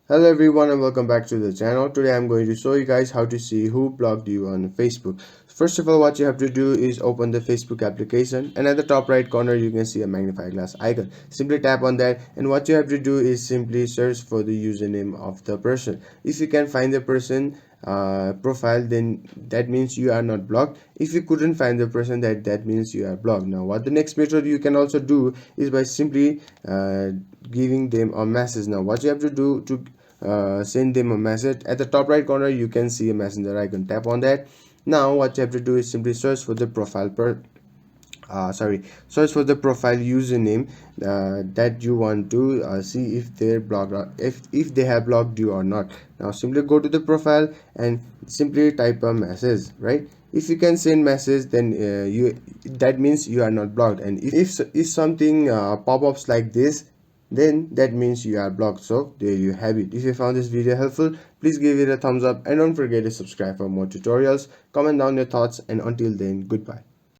Hello everyone and welcome back to the channel. Today I'm going to show you guys how to see who blocked you on Facebook. First of all, what you have to do is open the Facebook application, and at the top right corner you can see a magnifying glass icon. Simply tap on that, and what you have to do is simply search for the username of the person. If you can find the person profile, then that means you are not blocked. If you couldn't find the person, that means you are blocked. Now what the next method you can also do is by simply giving them a message. Now what you have to do to send them a message, at the top right corner you can see a messenger icon. Tap on that. Now what you have to do is simply search for the search for the profile username that you want to see if they're blocked, or if they have blocked you or not. Now simply go to the profile and simply type a message, right? If you can send message, then you that means you are not blocked. And if something pop-ups like this, then that means you are blocked. So there you have it. If you found this video helpful, please give it a thumbs up and don't forget to subscribe for more tutorials. Comment down your thoughts, and until then, goodbye.